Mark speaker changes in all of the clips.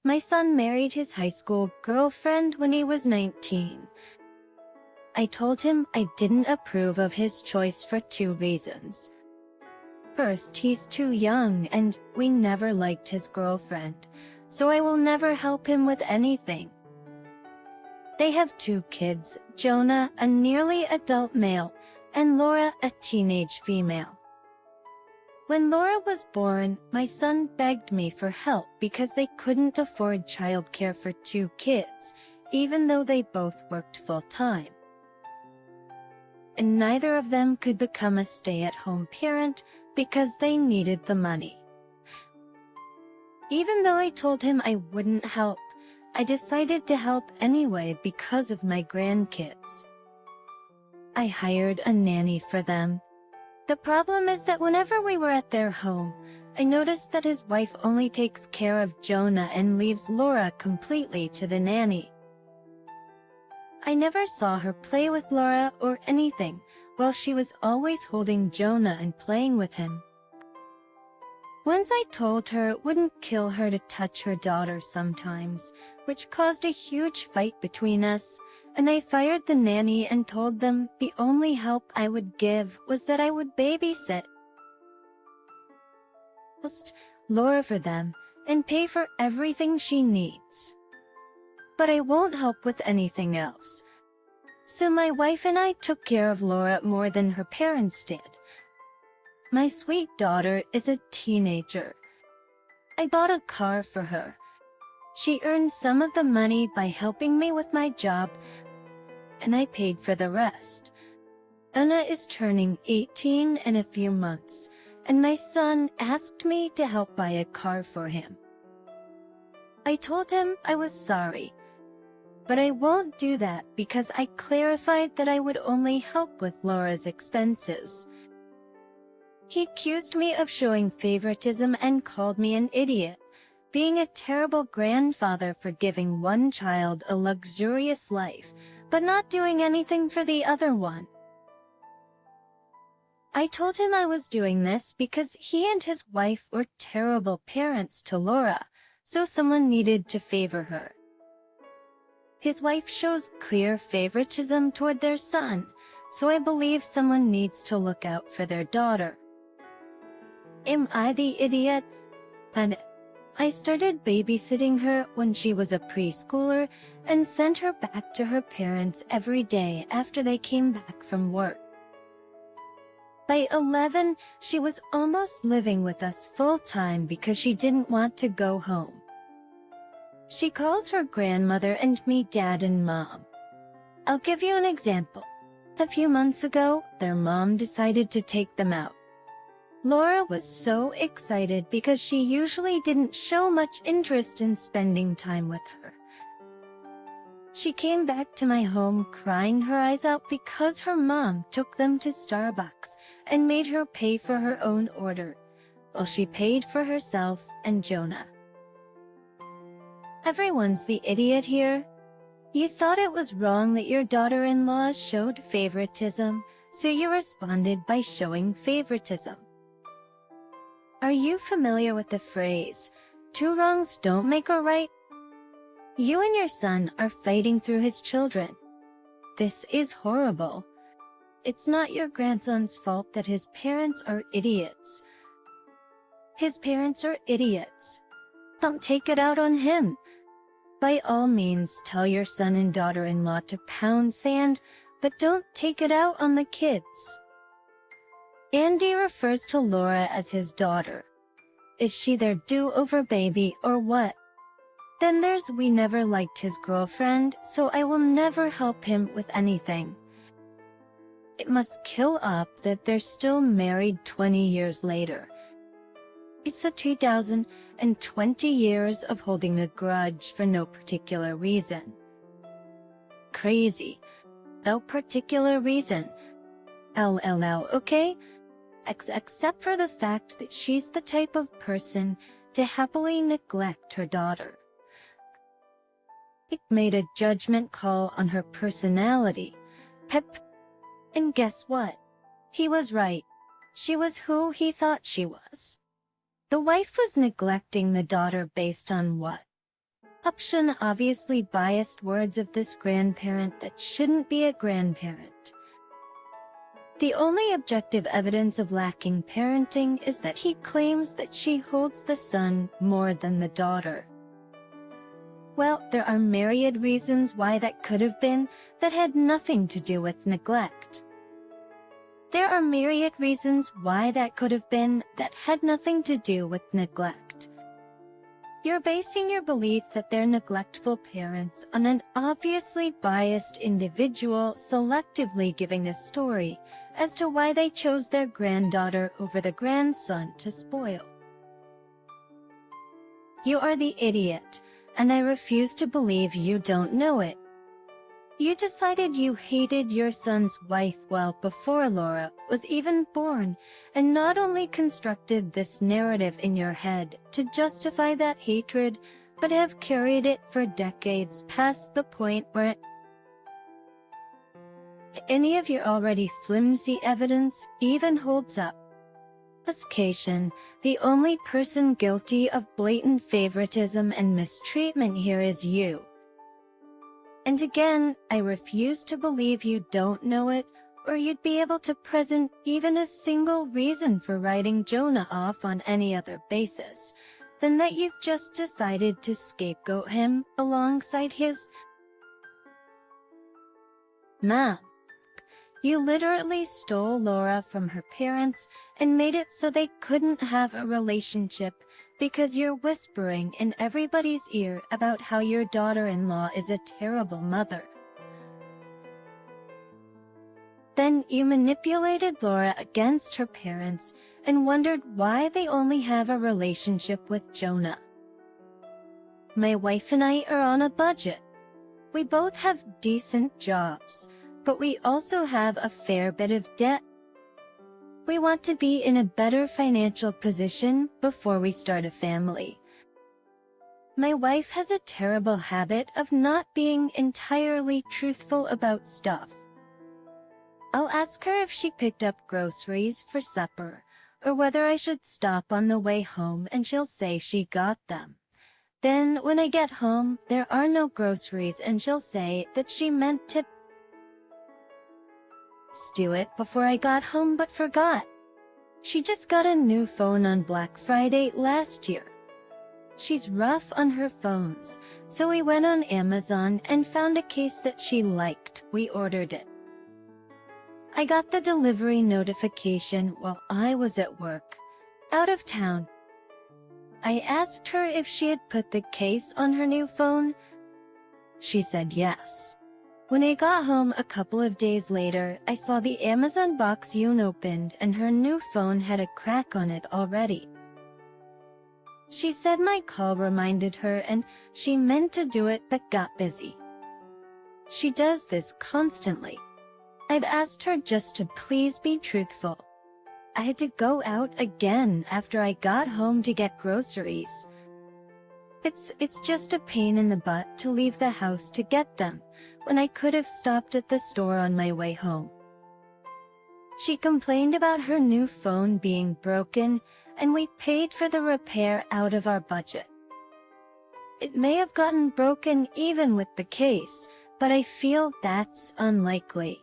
Speaker 1: My son married his high school girlfriend when he was 19. I told him I didn't approve of his choice for 2 reasons. First, he's too young and we never liked his girlfriend, so I will never help him with anything. They have 2 kids, Jonah, a nearly adult male, and Laura, a teenage female. When Laura was born, my son begged me for help because they couldn't afford childcare for 2 kids, even though they both worked full-time. And neither of them could become a stay-at-home parent because they needed the money. Even though I told him I wouldn't help, I decided to help anyway because of my grandkids. I hired a nanny for them. The problem is that whenever we were at their home, I noticed that his wife only takes care of Jonah and leaves Laura completely to the nanny. I never saw her play with Laura or anything, while she was always holding Jonah and playing with him. Once I told her it wouldn't kill her to touch her daughter sometimes, which caused a huge fight between us, and I fired the nanny and told them the only help I would give was that I would babysit Laura for them and pay for everything she needs. But I won't help with anything else. So my wife and I took care of Laura more than her parents did. My sweet daughter is a teenager. I bought a car for her. She earned some of the money by helping me with my job, and I paid for the rest. Anna is turning 18 in a few months, and my son asked me to help buy a car for him. I told him I was sorry, but I won't do that because I clarified that I would only help with Laura's expenses. He accused me of showing favoritism and called me an idiot, being a terrible grandfather for giving one child a luxurious life, but not doing anything for the other one. I told him I was doing this because he and his wife were terrible parents to Laura, so someone needed to favor her. His wife shows clear favoritism toward their son, so I believe someone needs to look out for their daughter. Am I the idiot? And I started babysitting her when she was a preschooler and sent her back to her parents every day after they came back from work. By 11, she was almost living with us full-time because she didn't want to go home. She calls her grandmother and me Dad and Mom. I'll give you an example. A few months ago, their mom decided to take them out. Laura was so excited because she usually didn't show much interest in spending time with her. She came back to my home crying her eyes out because her mom took them to Starbucks and made her pay for her own order, while she paid for herself and Jonah. Everyone's the idiot here. You thought it was wrong that your daughter-in-law showed favoritism, so you responded by showing favoritism. Are you familiar with the phrase, 2 wrongs don't make a right? You and your son are fighting through his children. This is horrible. It's not your grandson's fault that his parents are idiots. His parents are idiots. Don't take it out on him. By all means, tell your son and daughter-in-law to pound sand, but don't take it out on the kids. Andy refers to Laura as his daughter. Is she their do-over baby or what? Then there's we never liked his girlfriend, so I will never help him with anything. It must kill up that they're still married 20 years later. It's a 2020 years of holding a grudge for no particular reason. Crazy. No particular reason. LLL, okay? Except for the fact that she's the type of person to happily neglect her daughter. It made a judgment call on her personality. And guess what? He was right. She was who he thought she was. The wife was neglecting the daughter based on what? option obviously biased words of this grandparent that shouldn't be a grandparent. The only objective evidence of lacking parenting is that he claims that she holds the son more than the daughter. Well, there are myriad reasons why that could have been that had nothing to do with neglect. There are myriad reasons why that could have been that had nothing to do with neglect. You're basing your belief that they're neglectful parents on an obviously biased individual selectively giving a story as to why they chose their granddaughter over the grandson to spoil. You are the idiot, and I refuse to believe you don't know it. You decided you hated your son's wife well before Laura was even born, and not only constructed this narrative in your head to justify that hatred, but have carried it for decades past the point where any of your already flimsy evidence even holds up. Occasion, the only person guilty of blatant favoritism and mistreatment here is you. And again, I refuse to believe you don't know it, or you'd be able to present even a single reason for writing Jonah off on any other basis than that you've just decided to scapegoat him alongside his mom. You literally stole Laura from her parents and made it so they couldn't have a relationship because you're whispering in everybody's ear about how your daughter-in-law is a terrible mother. Then you manipulated Laura against her parents and wondered why they only have a relationship with Jonah. My wife and I are on a budget. We both have decent jobs, but we also have a fair bit of debt. We want to be in a better financial position before we start a family. My wife has a terrible habit of not being entirely truthful about stuff. I'll ask her if she picked up groceries for supper, or whether I should stop on the way home, and she'll say she got them. Then, when I get home, there are no groceries, and she'll say that she meant to do it before I got home but forgot. She just got a new phone on Black Friday last year. She's rough on her phones, so we went on Amazon and found a case that she liked. We ordered it. I got the delivery notification while I was at work, out of town. I asked her if she had put the case on her new phone. She said yes. When I got home a couple of days later, I saw the Amazon box unopened and her new phone had a crack on it already. She said my call reminded her and she meant to do it but got busy. She does this constantly. I've asked her just to please be truthful. I had to go out again after I got home to get groceries. It's just a pain in the butt to leave the house to get them, when I could have stopped at the store on my way home. She complained about her new phone being broken, and we paid for the repair out of our budget. It may have gotten broken even with the case, but I feel that's unlikely.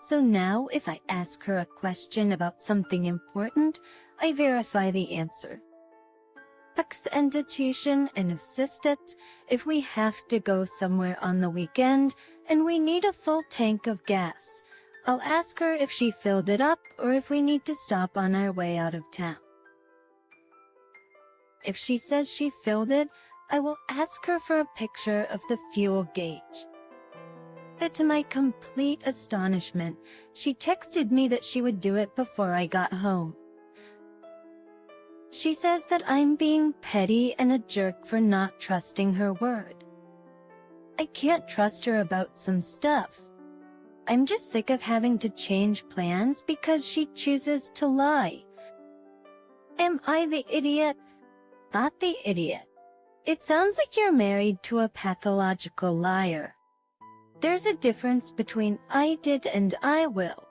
Speaker 1: So now, if I ask her a question about something important, I verify the answer. Exentation and assist it if we have to go somewhere on the weekend and we need a full tank of gas. I'll ask her if she filled it up or if we need to stop on our way out of town. If she says she filled it, I will ask her for a picture of the fuel gauge. But to my complete astonishment, she texted me that she would do it before I got home. She says that I'm being petty and a jerk for not trusting her word. I can't trust her about some stuff. I'm just sick of having to change plans because she chooses to lie. Am I the idiot? Not the idiot. It sounds like you're married to a pathological liar. There's a difference between I did and I will.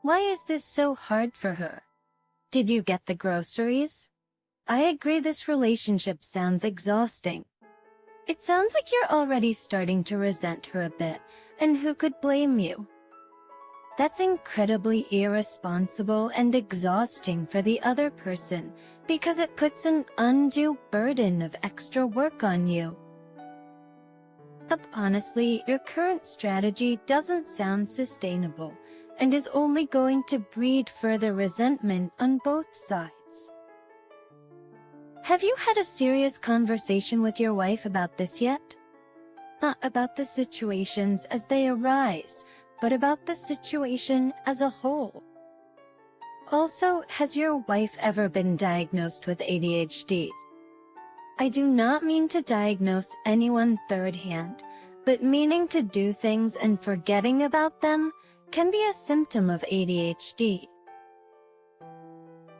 Speaker 1: Why is this so hard for her? Did you get the groceries? I agree this relationship sounds exhausting. It sounds like you're already starting to resent her a bit, and who could blame you? That's incredibly irresponsible and exhausting for the other person because it puts an undue burden of extra work on you. But honestly, your current strategy doesn't sound sustainable and is only going to breed further resentment on both sides. Have you had a serious conversation with your wife about this yet? Not about the situations as they arise, but about the situation as a whole. Also, has your wife ever been diagnosed with ADHD? I do not mean to diagnose anyone third hand, but meaning to do things and forgetting about them can be a symptom of ADHD.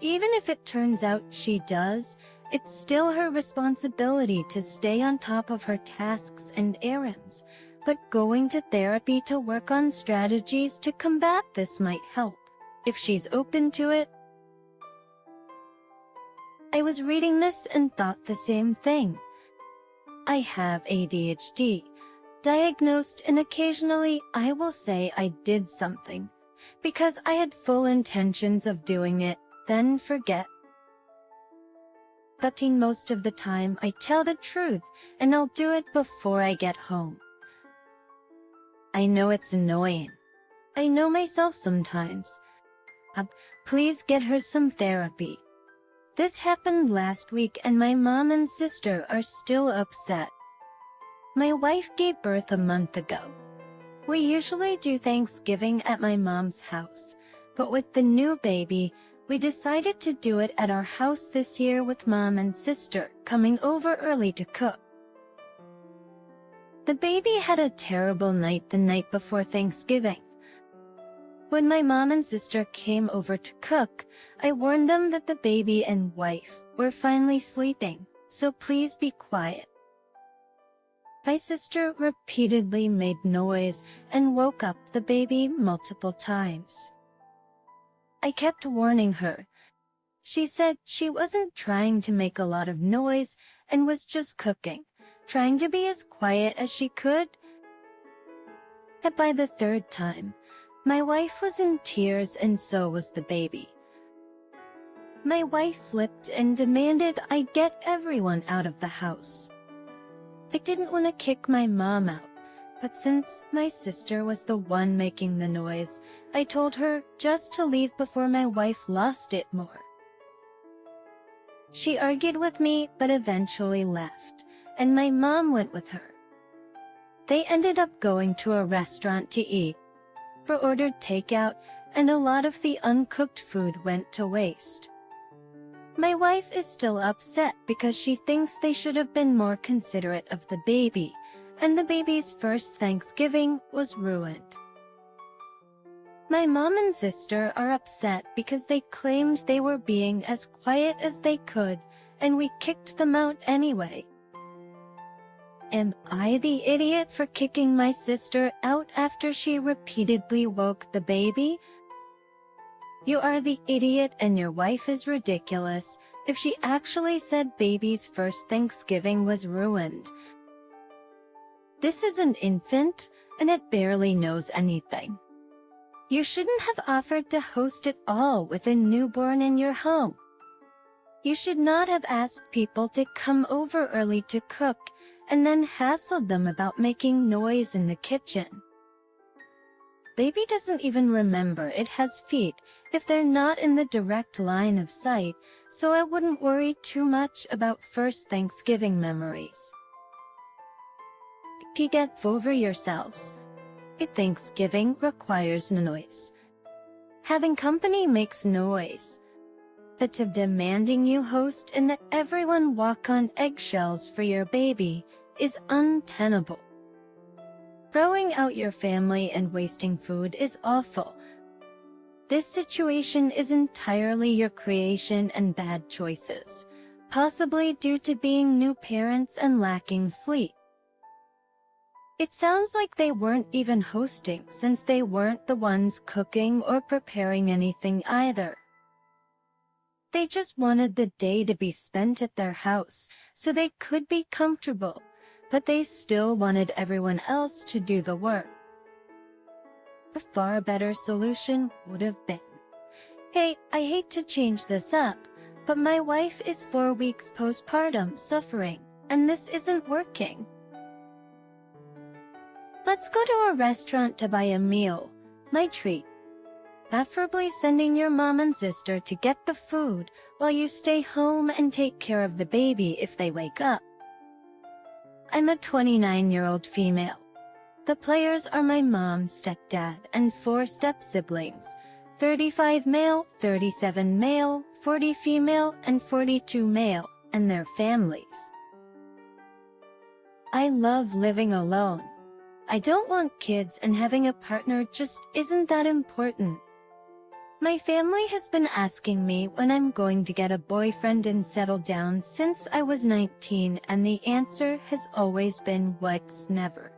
Speaker 1: Even if it turns out she does, it's still her responsibility to stay on top of her tasks and errands, but going to therapy to work on strategies to combat this might help, if she's open to it. I was reading this and thought the same thing. I have ADHD, diagnosed, and occasionally I will say I did something, because I had full intentions of doing it, then forget. But most of the time I tell the truth and I'll do it before I get home. I know it's annoying. I know myself sometimes. Please get her some therapy. This happened last week and my mom and sister are still upset. My wife gave birth a month ago. We usually do Thanksgiving at my mom's house, but with the new baby, we decided to do it at our house this year with mom and sister coming over early to cook. The baby had a terrible night the night before Thanksgiving. When my mom and sister came over to cook, I warned them that the baby and wife were finally sleeping, so please be quiet. My sister repeatedly made noise and woke up the baby multiple times. I kept warning her. She said she wasn't trying to make a lot of noise and was just cooking, trying to be as quiet as she could. And by the third time, my wife was in tears and so was the baby. My wife flipped and demanded I get everyone out of the house. I didn't want to kick my mom out, but since my sister was the one making the noise, I told her just to leave before my wife lost it more. She argued with me but eventually left, and my mom went with her. They ended up going to a restaurant to eat, ordered takeout, and a lot of the uncooked food went to waste. My wife is still upset because she thinks they should have been more considerate of the baby, and the baby's first Thanksgiving was ruined. My mom and sister are upset because they claimed they were being as quiet as they could, and we kicked them out anyway. Am I the idiot for kicking my sister out after she repeatedly woke the baby? You are the idiot and your wife is ridiculous if she actually said baby's first Thanksgiving was ruined. This is an infant, and it barely knows anything. You shouldn't have offered to host it all with a newborn in your home. You should not have asked people to come over early to cook and then hassled them about making noise in the kitchen. Baby doesn't even remember it has feet if they're not in the direct line of sight, so I wouldn't worry too much about first Thanksgiving memories. Get over yourselves. Thanksgiving requires noise. Having company makes noise. That's of demanding you host and that everyone walk on eggshells for your baby is untenable. Throwing out your family and wasting food is awful. This situation is entirely your creation and bad choices, possibly due to being new parents and lacking sleep. It sounds like they weren't even hosting since they weren't the ones cooking or preparing anything either. They just wanted the day to be spent at their house so they could be comfortable, but they still wanted everyone else to do the work. A far better solution would have been, "Hey, I hate to change this up, but my wife is 4 weeks postpartum suffering, and this isn't working. Let's go to a restaurant to buy a meal, my treat." Preferably sending your mom and sister to get the food while you stay home and take care of the baby if they wake up. I'm a 29-year-old female. The players are my mom, stepdad, and 4 step-siblings, 35 male, 37 male, 40 female, and 42 male, and their families. I love living alone. I don't want kids, and having a partner just isn't that important. My family has been asking me when I'm going to get a boyfriend and settle down since I was 19, and the answer has always been what's never.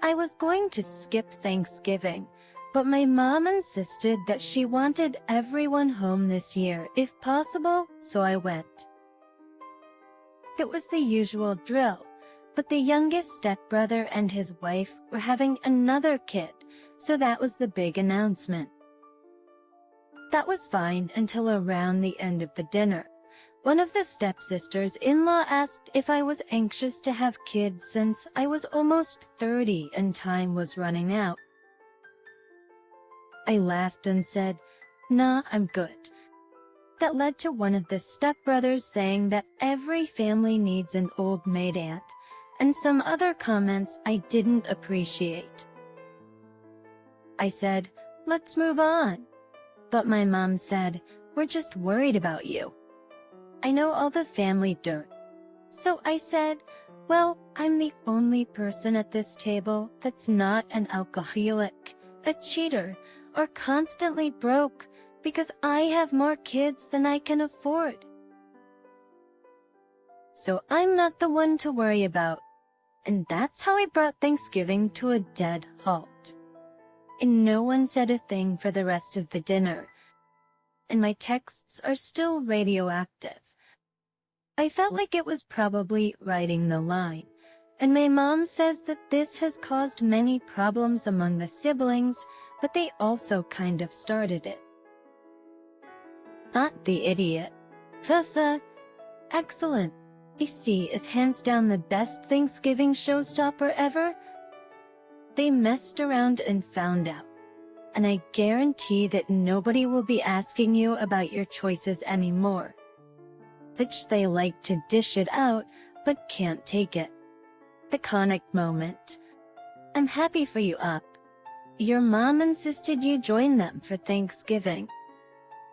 Speaker 1: I was going to skip Thanksgiving, but my mom insisted that she wanted everyone home this year if possible, so I went. It was the usual drill, but the youngest stepbrother and his wife were having another kid, so that was the big announcement. That was fine until around the end of the dinner. One of the stepsisters-in-law asked if I was anxious to have kids since I was almost 30 and time was running out. I laughed and said, "Nah, I'm good." That led to one of the stepbrothers saying that every family needs an old maid aunt, and some other comments I didn't appreciate. I said, "Let's move on." But my mom said, "We're just worried about you." I know all the family dirt. So I said, "Well, I'm the only person at this table that's not an alcoholic, a cheater, or constantly broke because I have more kids than I can afford. So I'm not the one to worry about." And that's how I brought Thanksgiving to a dead halt. And no one said a thing for the rest of the dinner. And my texts are still radioactive. I felt like it was probably writing the line. And my mom says that this has caused many problems among the siblings, but they also kind of started it. Not the idiot. Thus, excellent. AC is hands down the best Thanksgiving showstopper ever. They messed around and found out. And I guarantee that nobody will be asking you about your choices anymore. Which they like to dish it out, but can't take it. The conic moment. I'm happy for you, Up. Your mom insisted you join them for Thanksgiving.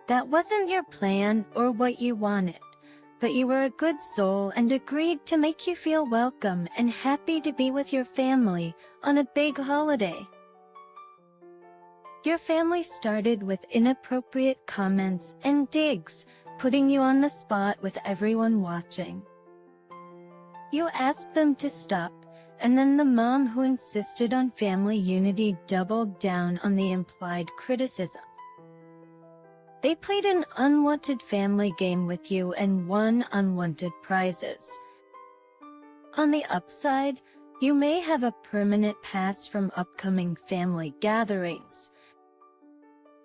Speaker 1: That wasn't your plan or what you wanted, but you were a good soul and agreed to make you feel welcome and happy to be with your family on a big holiday. Your family started with inappropriate comments and digs, putting you on the spot with everyone watching. You asked them to stop, and then the mom who insisted on family unity doubled down on the implied criticism. They played an unwanted family game with you and won unwanted prizes. On the upside, you may have a permanent pass from upcoming family gatherings.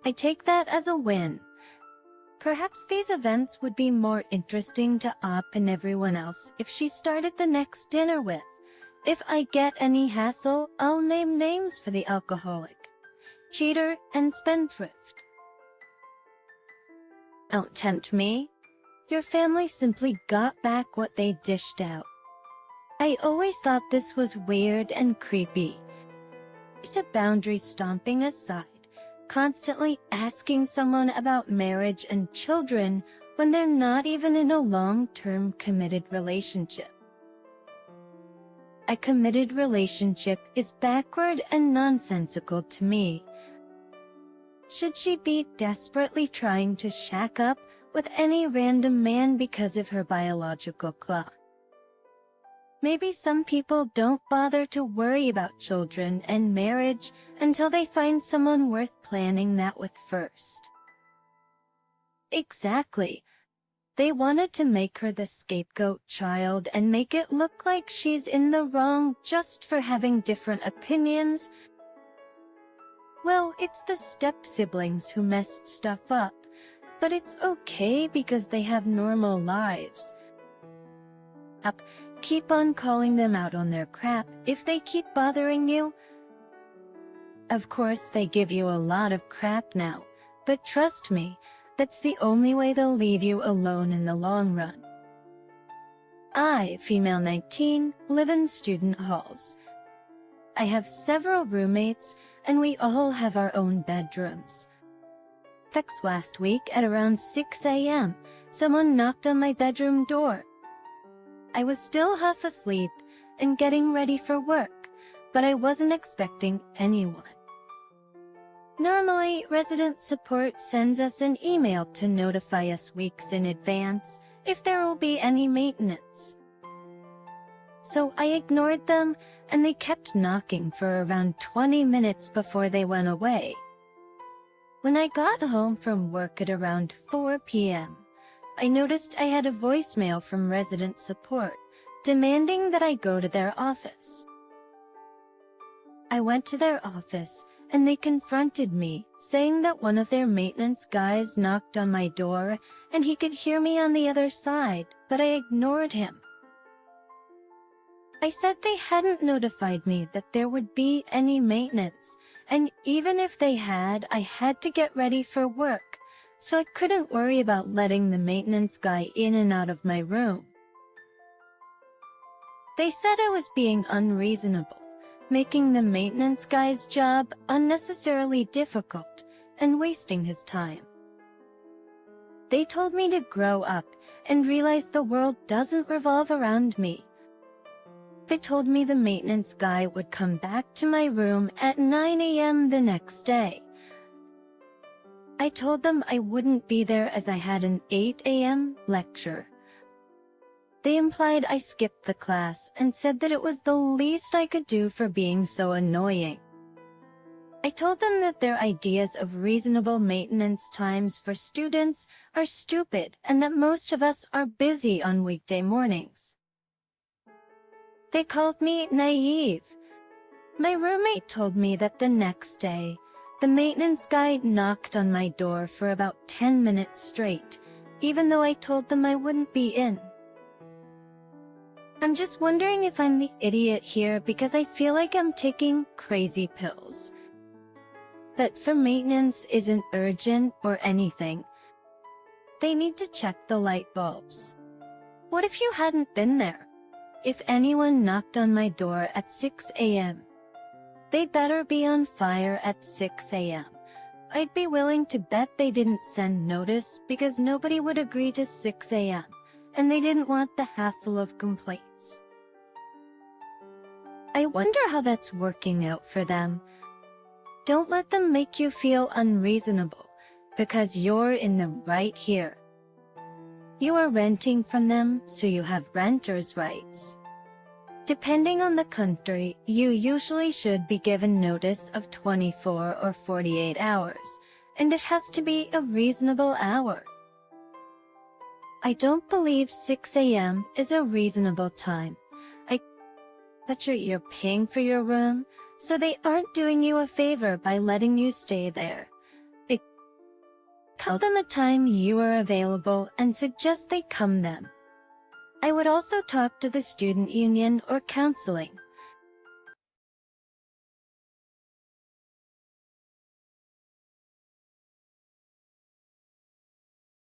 Speaker 1: I take that as a win. Perhaps these events would be more interesting to Op and everyone else if she started the next dinner with. If I get any hassle, I'll name names for the alcoholic, cheater, and spendthrift. Don't tempt me. Your family simply got back what they dished out. I always thought this was weird and creepy. It's a boundary stomping aside, constantly asking someone about marriage and children when they're not even in a long-term committed relationship. A committed relationship is backward and nonsensical to me. Should she be desperately trying to shack up with any random man because of her biological clock? Maybe some people don't bother to worry about children and marriage until they find someone worth planning that with first. Exactly. They wanted to make her the scapegoat child and make it look like she's in the wrong just for having different opinions. Well, it's the step-siblings who messed stuff up, but it's okay because they have normal lives. Keep on calling them out on their crap if they keep bothering you. Of course, they give you a lot of crap now, but trust me, that's the only way they'll leave you alone in the long run. I, female 19, live in student halls. I have several roommates, and we all have our own bedrooms. Last week at around 6 a.m., someone knocked on my bedroom door. I was still half asleep and getting ready for work, but I wasn't expecting anyone. Normally, resident support sends us an email to notify us weeks in advance if there will be any maintenance. So I ignored them, and they kept knocking for around 20 minutes before they went away. When I got home from work at around 4 p.m., I noticed I had a voicemail from resident support demanding that I go to their office. I went to their office, and they confronted me, saying that one of their maintenance guys knocked on my door and he could hear me on the other side, but I ignored him. I said they hadn't notified me that there would be any maintenance, and even if they had, I had to get ready for work, so I couldn't worry about letting the maintenance guy in and out of my room. They said I was being unreasonable, making the maintenance guy's job unnecessarily difficult and wasting his time. They told me to grow up and realize the world doesn't revolve around me. They told me the maintenance guy would come back to my room at 9 a.m. the next day. I told them I wouldn't be there as I had an 8 a.m. lecture. They implied I skipped the class and said that it was the least I could do for being so annoying. I told them that their ideas of reasonable maintenance times for students are stupid and that most of us are busy on weekday mornings. They called me naive. My roommate told me that the next day, the maintenance guy knocked on my door for about 10 minutes straight, even though I told them I wouldn't be in. I'm just wondering if I'm the idiot here because I feel like I'm taking crazy pills. That for maintenance isn't urgent or anything. They need to check the light bulbs. What if you hadn't been there? If anyone knocked on my door at 6 a.m., they'd better be on fire at 6 a.m. I'd be willing to bet they didn't send notice because nobody would agree to 6 a.m., and they didn't want the hassle of complaints. I wonder how that's working out for them. Don't let them make you feel unreasonable, because you're in the right here. You are renting from them, so you have renter's rights. Depending on the country, you usually should be given notice of 24 or 48 hours, and it has to be a reasonable hour. I don't believe 6 a.m. is a reasonable time. But you're paying for your room, so they aren't doing you a favor by letting you stay there. Tell them a time you are available and suggest they come then. I would also talk to the student union or counseling.